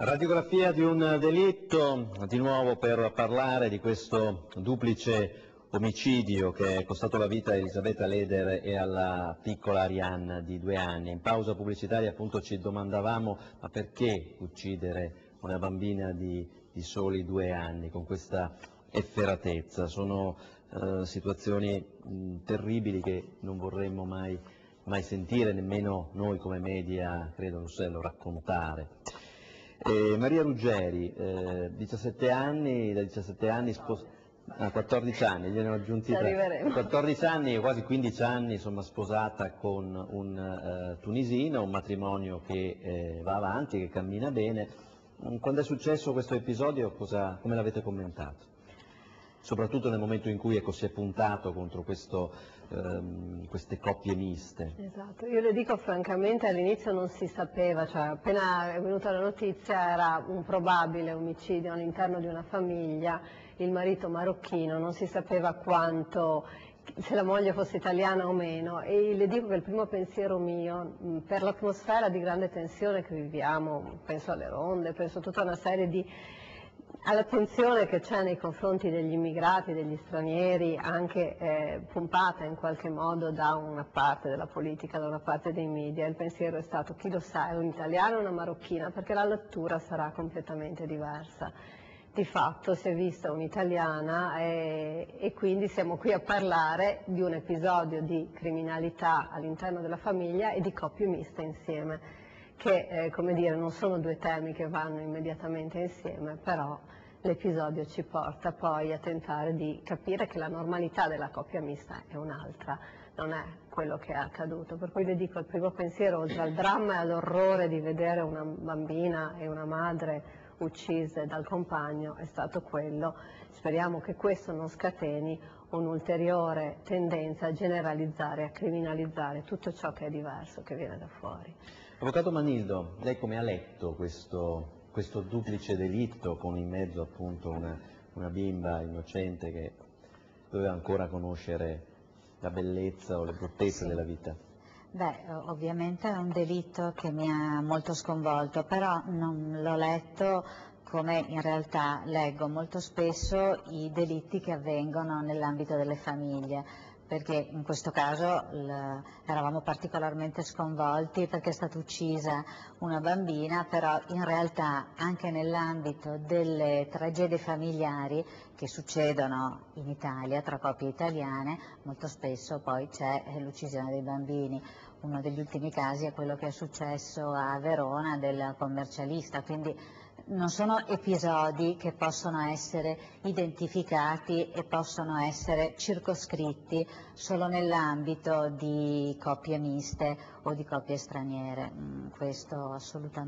Radiografia di un delitto, di nuovo per parlare di questo duplice omicidio che è costato la vita a Elisabetta Leder e alla piccola Arianna di 2 anni. In pausa pubblicitaria appunto ci domandavamo ma perché uccidere una bambina di soli 2 anni con questa efferatezza? Sono situazioni terribili che non vorremmo mai sentire, nemmeno noi come media, credo, Russello, raccontare. Maria Ruggeri, 17 anni, da 17 anni 14 anni, gliene ho aggiunti 3. 14 anni, quasi 15 anni, insomma, sposata con un tunisino, un matrimonio che va avanti, che cammina bene. Quando è successo questo episodio, come l'avete commentato? Soprattutto nel momento in cui si è puntato contro queste coppie miste. Esatto, io le dico francamente all'inizio non si sapeva, cioè appena è venuta la notizia era un probabile omicidio all'interno di una famiglia, il marito marocchino, non si sapeva quanto, se la moglie fosse italiana o meno, e le dico che il primo pensiero mio, per l'atmosfera di grande tensione che viviamo, penso alle ronde, penso a tutta una serie all'attenzione che c'è nei confronti degli immigrati, degli stranieri, anche pompata in qualche modo da una parte della politica, da una parte dei media, il pensiero è stato chi lo sa, è un'italiana o una marocchina, perché la lettura sarà completamente diversa. Di fatto si è vista un'italiana e quindi siamo qui a parlare di un episodio di criminalità all'interno della famiglia e di coppie miste insieme, che come dire, non sono 2 temi che vanno immediatamente insieme, però l'episodio ci porta poi a tentare di capire che la normalità della coppia mista è un'altra, non è quello che è accaduto. Per cui le dico, il primo pensiero, oltre al dramma e all'orrore di vedere una bambina e una madre uccise dal compagno, è stato quello. Speriamo che questo non scateni un'ulteriore tendenza a generalizzare, a criminalizzare tutto ciò che è diverso, che viene da fuori. Avvocato Manildo, lei come ha letto questo duplice delitto con in mezzo appunto una bimba innocente che doveva ancora conoscere la bellezza o le bruttezze della vita? Beh, ovviamente è un delitto che mi ha molto sconvolto, però non l'ho letto come in realtà leggo molto spesso i delitti che avvengono nell'ambito delle famiglie, perché in questo caso eravamo particolarmente sconvolti perché è stata uccisa una bambina, però in realtà anche nell'ambito delle tragedie familiari che succedono in Italia tra coppie italiane molto spesso poi c'è l'uccisione dei bambini. Uno degli ultimi casi è quello che è successo a Verona del commercialista, quindi non sono episodi che possono essere identificati e possono essere circoscritti solo nell'ambito di coppie miste o di coppie straniere, questo assolutamente.